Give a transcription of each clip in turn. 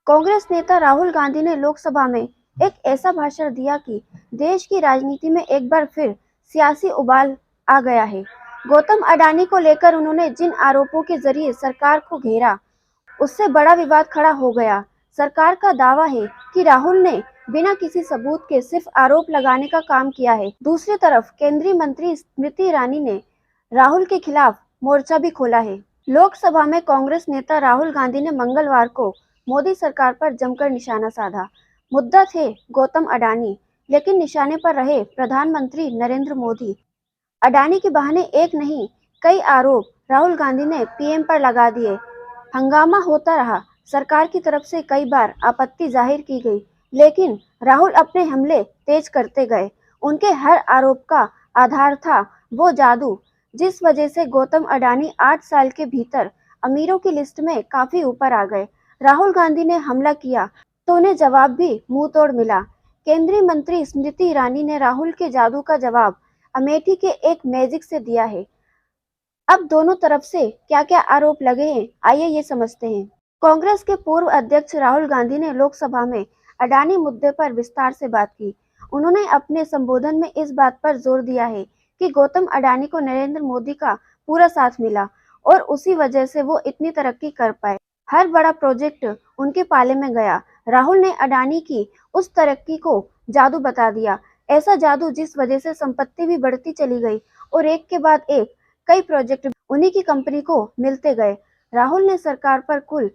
कांग्रेस नेता राहुल गांधी ने लोकसभा में एक ऐसा भाषण दिया कि देश की राजनीति में एक बार फिर सियासी उबाल आ गया है। गौतम अडानी को लेकर उन्होंने जिन आरोपों के जरिए सरकार को घेरा, उससे बड़ा विवाद खड़ा हो गया। सरकार का दावा है कि राहुल ने बिना किसी सबूत के सिर्फ आरोप लगाने का काम किया है। दूसरी तरफ केंद्रीय मंत्री स्मृति ईरानी ने राहुल के खिलाफ मोर्चा भी खोला है। लोकसभा में कांग्रेस नेता राहुल गांधी ने मंगलवार को मोदी सरकार पर जमकर निशाना साधा। मुद्दा थे गौतम अडानी, लेकिन निशाने पर रहे प्रधानमंत्री नरेंद्र मोदी। अडानी के बहाने एक नहीं, कई आरोप राहुल गांधी ने पीएम पर लगा दिए। हंगामा होता रहा। सरकार की तरफ से कई बार आपत्ति जाहिर की गई, लेकिन राहुल अपने हमले तेज करते गए। उनके हर आरोप का आधार था वो जादू, जिस वजह से गौतम अडानी 8 साल के भीतर अमीरों की लिस्ट में काफी ऊपर आ गए। राहुल गांधी ने हमला किया तो उन्हें जवाब भी मुंह तोड़ मिला। केंद्रीय मंत्री स्मृति ईरानी ने राहुल के जादू का जवाब अमेठी के एक मैजिक से दिया है। अब दोनों तरफ से क्या क्या आरोप लगे हैं, आइए ये समझते हैं। कांग्रेस के पूर्व अध्यक्ष राहुल गांधी ने लोकसभा में अडानी मुद्दे पर विस्तार से बात की। उन्होंने अपने संबोधन में इस बात पर जोर दिया है कि गौतम अडानी को नरेंद्र मोदी का पूरा साथ मिला और उसी वजह से वो इतनी तरक्की कर पाए। हर बड़ा प्रोजेक्ट उनके पाले में गया। राहुल ने अडानी की उस तरक्की को जादू बता दिया, ऐसा जादू जिस वजह से संपत्ति भी बढ़ती चली गई और एक के बाद एक कई प्रोजेक्ट उन्हीं की कंपनी को मिलते गए। राहुल ने सरकार पर कुल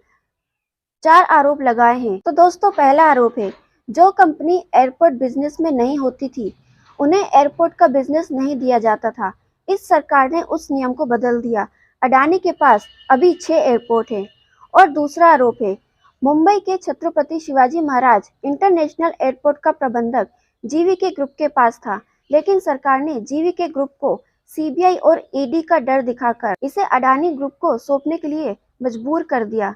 4 आरोप लगाए हैं। तो दोस्तों, पहला आरोप है, जो कंपनी एयरपोर्ट बिजनेस में नहीं होती थी, उन्हें एयरपोर्ट का बिजनेस नहीं दिया जाता था। इस सरकार ने उस नियम को बदल दिया। अडानी के पास अभी 6 एयरपोर्ट हैं। और दूसरा आरोप है, मुंबई के छत्रपति शिवाजी महाराज इंटरनेशनल एयरपोर्ट का प्रबंधक जीवीके ग्रुप के पास था, लेकिन सरकार ने जीवीके ग्रुप को सीबीआई और ईडी का डर दिखाकर इसे अडानी ग्रुप को सौंपने के लिए मजबूर कर दिया।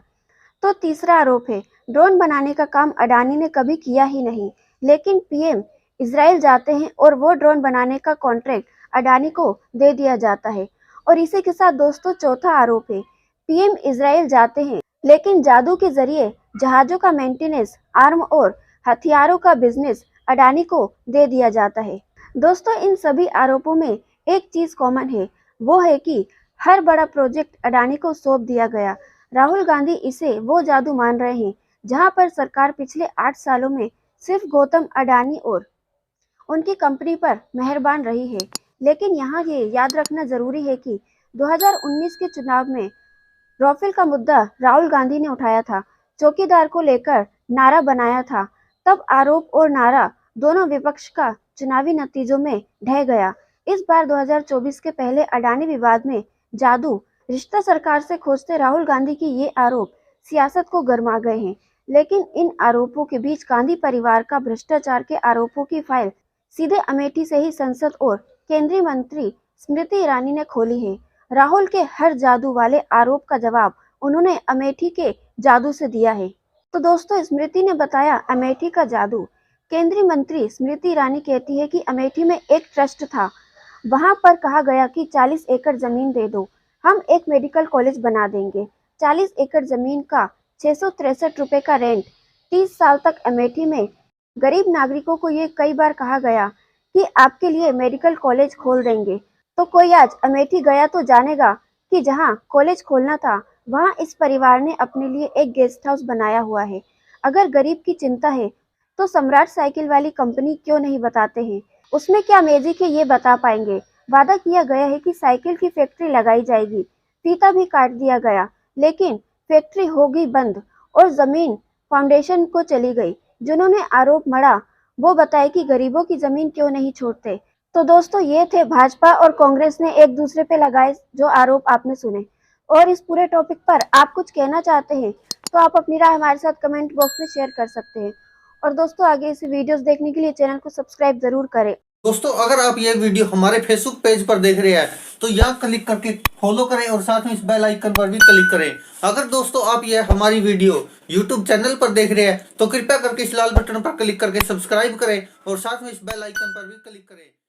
तो तीसरा आरोप है, ड्रोन बनाने का काम अडानी ने कभी किया ही नहीं, लेकिन पीएम इजराइल जाते हैं और वो ड्रोन बनाने का कॉन्ट्रैक्ट अडानी को दे दिया जाता है। और इसी के साथ दोस्तों, चौथा आरोप है, पीएम इजराइल जाते हैं, लेकिन जादू के जरिए जहाजों का मेंटेनेंस, आर्म और हथियारों का बिजनेस अडानी को दे दिया जाता है। दोस्तों, इन सभी आरोपों में एक चीज कॉमन है, वो है कि हर बड़ा प्रोजेक्ट अडानी को सौंप दिया गया। राहुल गांधी इसे वो जादू मान रहे हैं जहां पर सरकार पिछले 8 सालों में सिर्फ गौतम अडानी और उनकी कंपनी पर मेहरबान रही है। लेकिन यहाँ ये याद रखना जरूरी है कि 2019 के चुनाव में राफेल का मुद्दा राहुल गांधी ने उठाया था, चौकीदार को लेकर नारा बनाया था। तब आरोप और नारा दोनों विपक्ष का चुनावी नतीजों में ढह गया। इस बार 2024 के पहले अडानी विवाद में जादू रिश्ता सरकार से खोजते राहुल गांधी की ये आरोप सियासत को गरमा गए हैं। लेकिन इन आरोपों के बीच गांधी परिवार का भ्रष्टाचार के आरोपों की फाइल सीधे अमेठी से ही संसद और केंद्रीय मंत्री स्मृति ईरानी ने खोली है। राहुल के हर जादू वाले आरोप का जवाब उन्होंने अमेठी के जादू से दिया है। तो दोस्तों, स्मृति ने बताया अमेठी का जादू। केंद्रीय मंत्री स्मृति ईरानी कहती है कि अमेठी में एक ट्रस्ट था, वहां पर कहा गया कि 40 एकड़ जमीन दे दो, हम एक मेडिकल कॉलेज बना देंगे। 40 एकड़ जमीन का 663 रुपए का रेंट, 30 साल तक अमेठी में गरीब नागरिकों को ये कई बार कहा गया कि आपके लिए मेडिकल कॉलेज खोल देंगे। तो कोई आज अमेठी गया तो जानेगा कि जहां कॉलेज खोलना था, वहां इस परिवार ने अपने लिए एक गेस्ट हाउस बनाया हुआ है। अगर गरीब की चिंता है तो सम्राट साइकिल वाली कंपनी क्यों नहीं बताते हैं, उसमें क्या मैजिक है ये बता पाएंगे। वादा किया गया है कि साइकिल की फैक्ट्री लगाई जाएगी, फीता भी काट दिया गया, लेकिन फैक्ट्री होगी बंद और जमीन फाउंडेशन को चली गई। जिन्होंने आरोप मढ़ा वो बताए कि गरीबों की जमीन क्यों नहीं छोड़ते। तो दोस्तों, ये थे भाजपा और कांग्रेस ने एक दूसरे पे लगाए जो आरोप आपने सुने। और इस पूरे टॉपिक पर आप कुछ कहना चाहते हैं तो आप अपनी राय हमारे साथ कमेंट बॉक्स में शेयर कर सकते हैं। और दोस्तों, आगे ऐसी वीडियोस देखने के लिए चैनल को सब्सक्राइब जरूर करें। दोस्तों, अगर आप ये वीडियो हमारे फेसबुक पेज पर देख रहे हैं तो यहाँ क्लिक करके फॉलो करें और साथ में इस बेल आइकन पर भी क्लिक करें। अगर दोस्तों आप ये हमारी वीडियो यूट्यूब चैनल पर देख रहे हैं तो कृपया करके इस लाल बटन पर क्लिक करके सब्सक्राइब करें और साथ में इस बेल आइकन पर भी क्लिक करें।